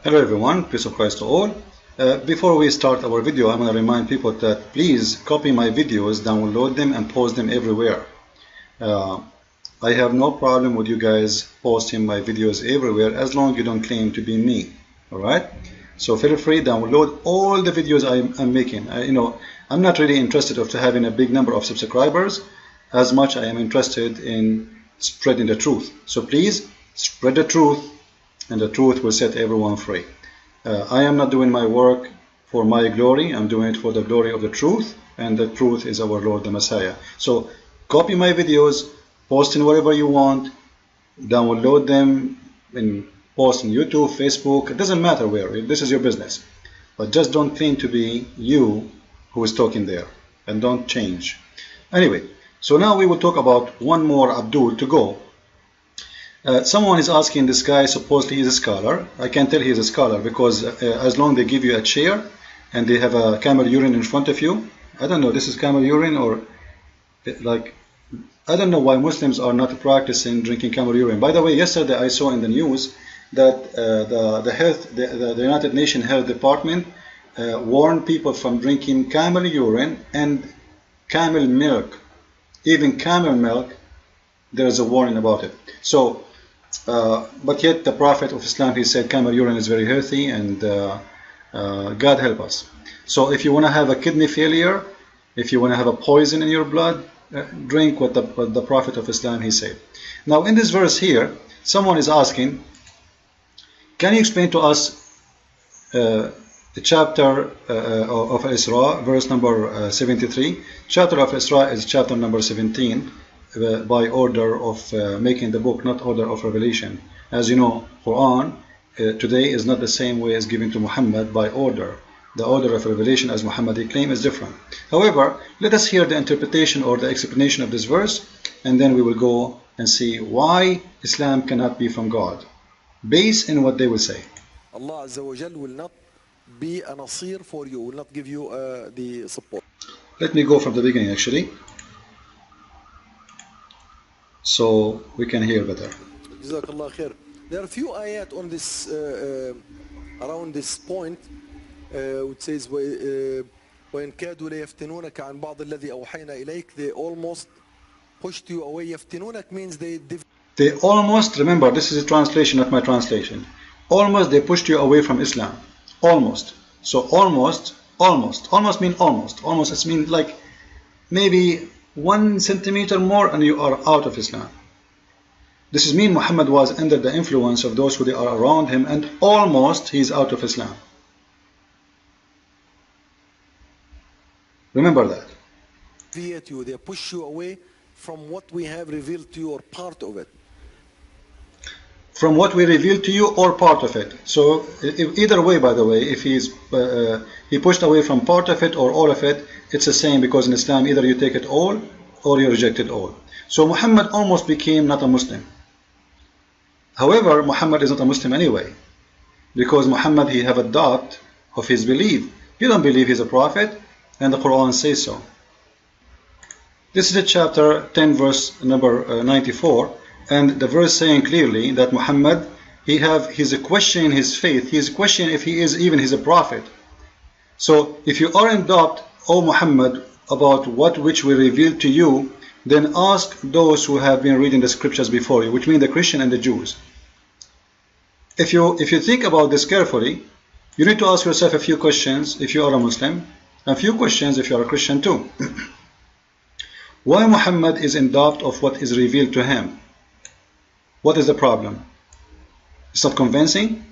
Hello everyone, peace of Christ to all. Before we start our video, I'm going to remind people that please copy my videos, download them and post them everywhere. I have no problem with you guys posting my videos everywhere as long as you don't claim to be me. Alright? So feel free, download all the videos I'm making. I'm not really interested of having a big number of subscribers as much I am interested in spreading the truth. So please spread the truth, and the truth will set everyone free. I am not doing my work for my glory. I'm doing it for the glory of the truth, and the truth is our Lord the Messiah. So copy my videos, post in wherever you want, download them, and post on YouTube, Facebook. It doesn't matter where. This is your business. But just don't claim to be you who is talking there, and don't change. Anyway, so now we will talk about one more Abdul to go. Someone is asking, this guy supposedly is a scholar. I can tell he is a scholar because as long as they give you a chair and they have a camel urine in front of you, I don't know, this is camel urine or like, I don't know why Muslims are not practicing drinking camel urine. By the way, yesterday I saw in the news that the United Nations Health Department warned people from drinking camel urine and camel milk. Even camel milk, there is a warning about it. So but yet the Prophet of Islam, he said camel urine is very healthy, and God help us. So if you want to have a kidney failure, if you want to have a poison in your blood, drink what the Prophet of Islam, he said. Now in this verse here, someone is asking, can you explain to us the chapter of Isra, verse number 73? Chapter of Isra is chapter number 17. By order of making the book, not order of revelation. As you know, Quran today is not the same way as given to Muhammad by order. The order of revelation, as Muhammad claimed, is different. However, let us hear the interpretation or the explanation of this verse, and then we will go and see why Islam cannot be from God, based on what they will say. Allah Azza wa Jal will not be a nasir for you, will not give you the support. Let me go from the beginning actually, so we can hear better. Jazakallah khair. There are a few ayat on this around this point which says وَإِنْ كَادُوا لَيَفْتِنُونَكَ عَنْ بَعْضِ الَّذِي أَوْحَيْنَا إِلَيْكَ. They almost pushed you away. يَفْتِنُونَك means they almost, remember this is a translation, not my translation. Almost they pushed you away from Islam. Almost. So almost mean almost. Almost it means like maybe 1 centimeter more and you are out of Islam. This is mean Muhammad was under the influence of those who they are around him, and almost he is out of Islam. Remember that. They push you away from what we have revealed to you, or part of it. From what we revealed to you or part of it. So either way, by the way, if he pushed away from part of it or all of it, it's the same, because in Islam either you take it all or you reject it all. So Muhammad almost became not a Muslim. However, Muhammad is not a Muslim anyway, because Muhammad, he have a doubt of his belief. He don't believe he's a prophet, and the Quran says so. This is the chapter 10 verse number 94, and the verse saying clearly that Muhammad, he's questioning his faith. He's questioning if he is even a prophet. So if you are in doubt, O Muhammad, about which we revealed to you, then ask those who have been reading the scriptures before you, which mean the Christian and the Jews. If you think about this carefully, you need to ask yourself a few questions if you are a Muslim, and a few questions if you are a Christian too. Why Muhammad is in doubt of what is revealed to him? What is the problem? It's not convincing?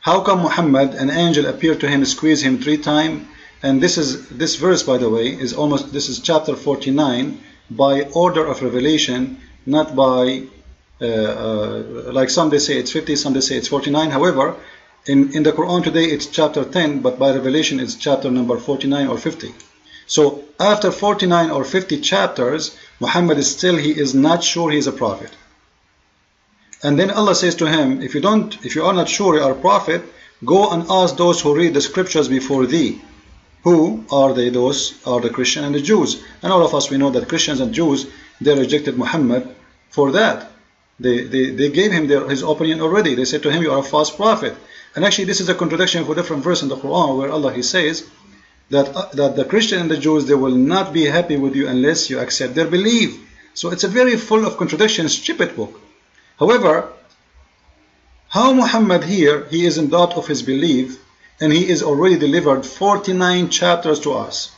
How come Muhammad, an angel appeared to him, squeezed him 3 times? And this verse, by the way, this is chapter 49 by order of revelation, not by like some they say it's 50, some they say it's 49. However, in the Quran today it's chapter 10, but by revelation it's chapter number 49 or 50. So after 49 or 50 chapters, Muhammad he is not sure he is a prophet. And then Allah says to him, if you are not sure you are a prophet, go and ask those who read the scriptures before thee. Who are they? Those are the Christians and the Jews. And all of us, we know that Christians and Jews, they rejected Muhammad for that. They gave him his opinion already. They said to him, you are a false prophet. And actually this is a contradiction for a different verse in the Quran where Allah He says that the Christian and the Jews, they will not be happy with you unless you accept their belief. So it's a very full of contradictions, stupid book. However, how Muhammad here, he is in doubt of his belief, and he is already delivered 49 chapters to us.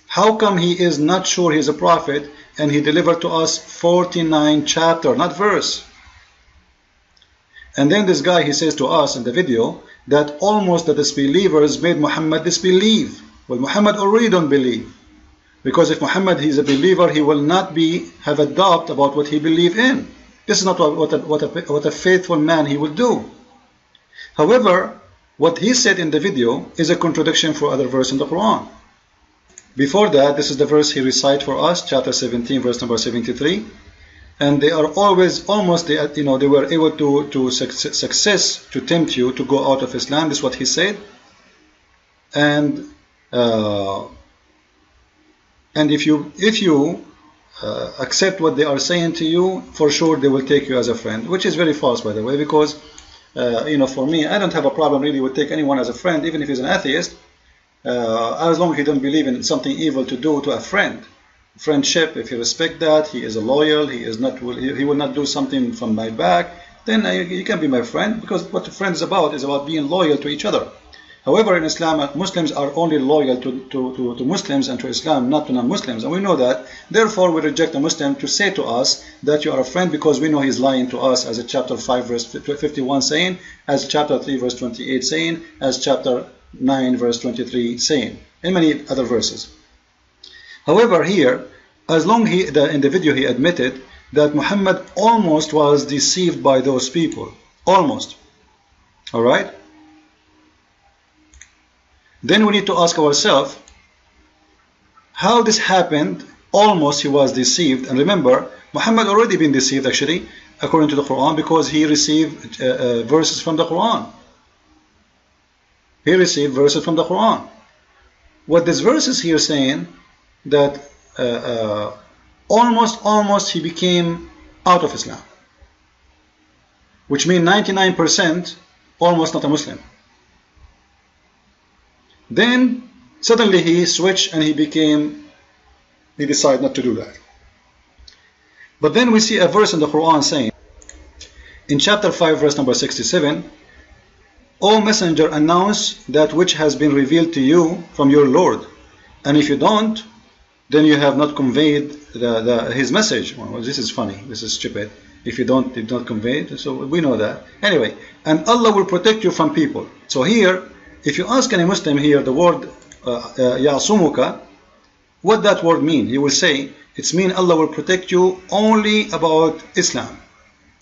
How come he is not sure he is a prophet and he delivered to us 49 chapters, not verse? And then this guy, he says to us in the video that almost the disbelievers made Muhammad disbelieve. Well, Muhammad already don't believe. Because if Muhammad is a believer, he will not have a doubt about what he believes in. This is not what a faithful man he will do. However, what he said in the video is a contradiction for other verse in the Quran. Before that, this is the verse he recited for us, chapter 17, verse number 73. And they are always, almost, they were able to success to tempt you to go out of Islam. This is what he said. And if you accept what they are saying to you, for sure they will take you as a friend, which is very false, by the way, because for me, I don't have a problem really with take anyone as a friend, even if he's an atheist, as long as he don't believe in something evil to do to a friend. Friendship, if you respect that, he is a loyal, he will not do something from my back, then he can be my friend, because what a friend is about being loyal to each other. However, in Islam, Muslims are only loyal to Muslims and to Islam, not to non-Muslims, and we know that. Therefore, we reject a Muslim to say to us that you are a friend, because we know he's lying to us, as chapter 5 verse 51 saying, as chapter 3 verse 28 saying, as chapter 9 verse 23 saying, and many other verses. However, here, as long in the video he admitted that Muhammad almost was deceived by those people, almost. All right. Then we need to ask ourselves how this happened. Almost he was deceived. And remember, Muhammad already been deceived actually, according to the Quran, because he received verses from the Quran. He received verses from the Quran. What this verse is here saying, that almost he became out of Islam, which means 99% almost not a Muslim. Then suddenly he switched and he decided not to do that. But then we see a verse in the Quran saying, in chapter 5 verse number 67, O messenger, announce that which has been revealed to you from your Lord, and if you don't, then you have not conveyed his message. Well, this is funny, this is stupid. If you did not convey it, so we know that. Anyway, and Allah will protect you from people. So here, if you ask any Muslim here the word Ya'sumuka, what that word mean? He will say, it's mean Allah will protect you only about Islam,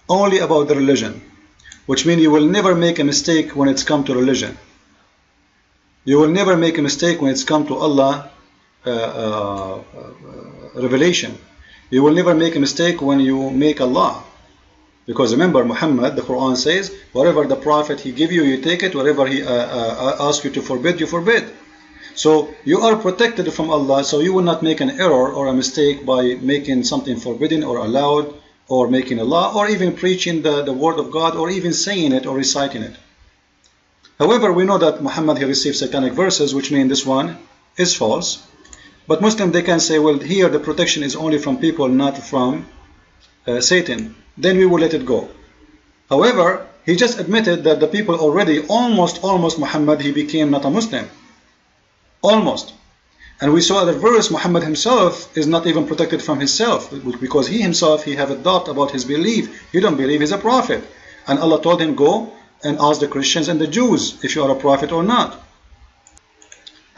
only about the religion, which means you will never make a mistake when it's come to religion. You will never make a mistake when it's come to Allah revelation. You will never make a mistake when you make Allah. Because remember, Muhammad, the Quran says, whatever the Prophet he give you, you take it. Whatever he asks you to forbid, you forbid. So you are protected from Allah, so you will not make an error or a mistake by making something forbidden or allowed, or making a law, or even preaching the word of God, or even saying it or reciting it. However, we know that Muhammad he received satanic verses, which mean this one is false. But Muslims, they can say, well, here the protection is only from people, not from Satan. Then we will let it go. However, he just admitted that the people already, almost Muhammad, he became not a Muslim. Almost. And we saw the verse, Muhammad himself is not even protected from himself, because he himself, he have a doubt about his belief. He don't believe he's a prophet. And Allah told him, go and ask the Christians and the Jews if you are a prophet or not.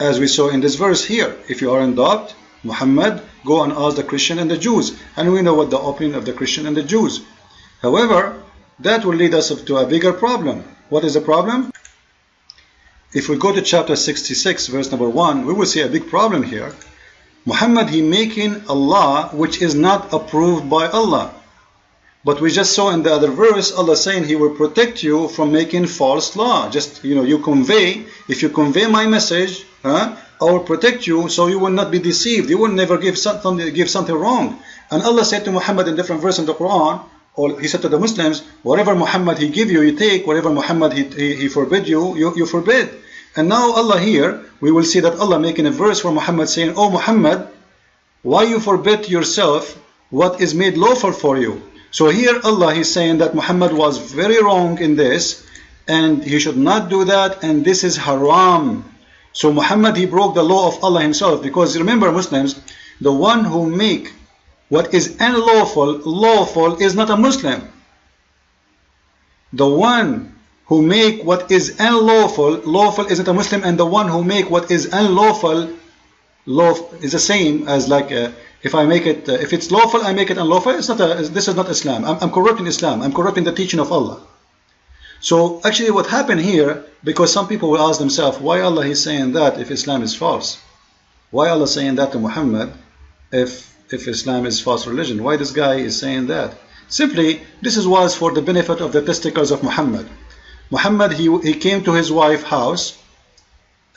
As we saw in this verse here, if you are in doubt, Muhammad, go and ask the Christian and the Jews. And we know what the opinion of the Christian and the Jews. However, that will lead us to a bigger problem. What is the problem? If we go to chapter 66, verse number 1, we will see a big problem here. Muhammad, he making a law which is not approved by Allah. But we just saw in the other verse, Allah saying he will protect you from making false law. Just, you convey, if you convey my message, I will protect you so you will not be deceived. You will never give something wrong. And Allah said to Muhammad in different verses in the Quran, or He said to the Muslims, whatever Muhammad He give you, you take. Whatever Muhammad He forbid you, you forbid. And now Allah here, we will see that Allah making a verse for Muhammad saying, oh Muhammad, why you forbid yourself what is made lawful for you? So here Allah is saying that Muhammad was very wrong in this, and he should not do that, and this is haram. So Muhammad, he broke the law of Allah himself, because remember Muslims, the one who make what is unlawful lawful is not a Muslim. The one who make what is unlawful lawful isn't a Muslim, and the one who make what is unlawful lawful is the same as like if I make it if it's lawful I make it unlawful. It's not this is not Islam. I'm corrupting Islam. I'm corrupting the teaching of Allah. So actually what happened here, because some people will ask themselves, why Allah is saying that if Islam is false? Why Allah saying that to Muhammad if Islam is false religion? Why this guy is saying that? Simply, this was for the benefit of the testicles of Muhammad. Muhammad, he came to his wife's house,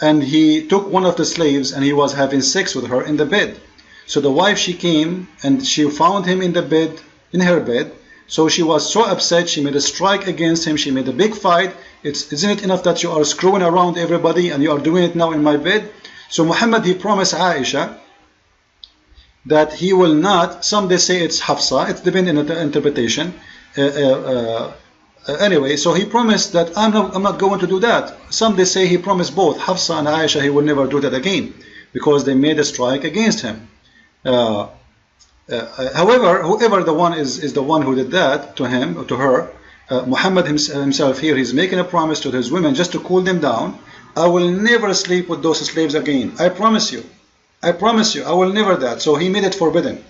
and he took one of the slaves, and he was having sex with her in the bed. So the wife, she came, and she found him in the bed, in her bed. So she was so upset, she made a strike against him, she made a big fight. Isn't it enough that you are screwing around everybody, and you are doing it now in my bed? So Muhammad, he promised Aisha that he will not, some they say it's Hafsa, it's depending on the interpretation. Anyway, so he promised that I'm not going to do that. Some they say he promised both Hafsa and Aisha he will never do that again, because they made a strike against him. However, whoever the one is the one who did that to him or to her, Muhammad himself here, he's making a promise to his women just to cool them down. I will never sleep with those slaves again. I promise you. I promise you, I will never that. So he made it forbidden.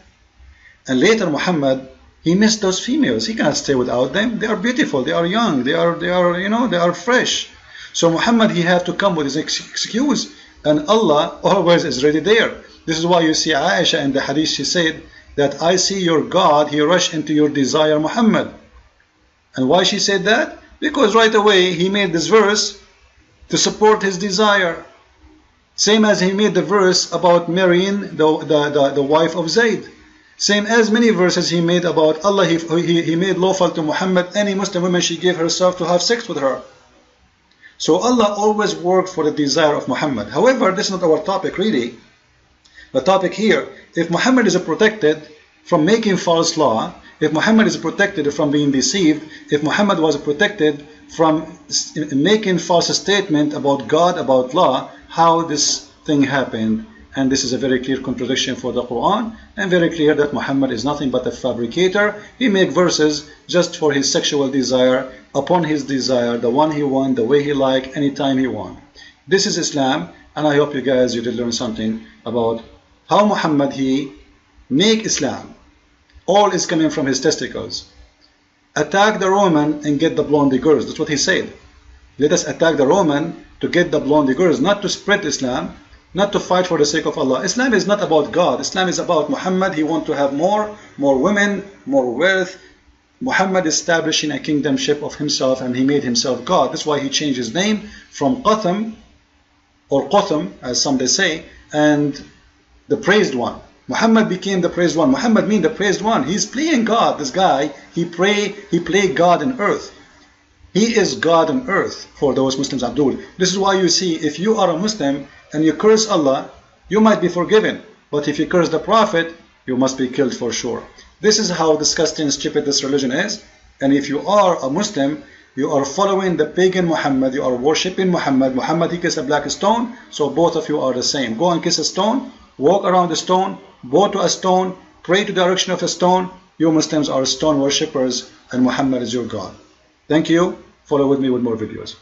And later Muhammad, he missed those females. He cannot stay without them. They are beautiful. They are young. They are fresh. So Muhammad, he had to come with his excuse. And Allah always is ready there. This is why you see Aisha in the hadith, she said that I see your God, he rushed into your desire, Muhammad. And why she said that? Because right away he made this verse to support his desire. Same as he made the verse about marrying the wife of Zayd. Same as many verses he made about Allah, he made lawful to Muhammad, any Muslim woman, she gave herself to have sex with her. So Allah always worked for the desire of Muhammad. However, this is not our topic really. The topic here, if Muhammad is protected from making false law, if Muhammad is protected from being deceived, if Muhammad was protected from making false statement about God, about law, how this thing happened? And this is a very clear contradiction for the Quran, and very clear that Muhammad is nothing but a fabricator. He makes verses just for his sexual desire, upon his desire, the one he want, the way he like, anytime he want. This is Islam, and I hope you guys, you did learn something about how Muhammad, he make Islam. All is coming from his testicles. Attack the Roman and get the blondie girls. That's what he said. Let us attack the Roman to get the blondie girls, not to spread Islam, not to fight for the sake of Allah. Islam is not about God. Islam is about Muhammad. He wants to have more women, more wealth. Muhammad establishing a kingdomship of himself, and he made himself God. That's why he changed his name from Qatham, or Qatham, as some they say, and the praised one. Muhammad became the praised one. Muhammad means the praised one. He's playing God. This guy, he played God on earth. He is God on earth for those Muslims, Abdul. This is why you see, if you are a Muslim and you curse Allah, you might be forgiven. But if you curse the Prophet, you must be killed for sure. This is how disgusting and stupid this religion is. And if you are a Muslim, you are following the pagan Muhammad, you are worshipping Muhammad. Muhammad, he kissed a black stone, so both of you are the same. Go and kiss a stone, walk around the stone, bow to a stone, pray to the direction of a stone. You Muslims are stone worshippers, and Muhammad is your God. Thank you. Follow with me with more videos.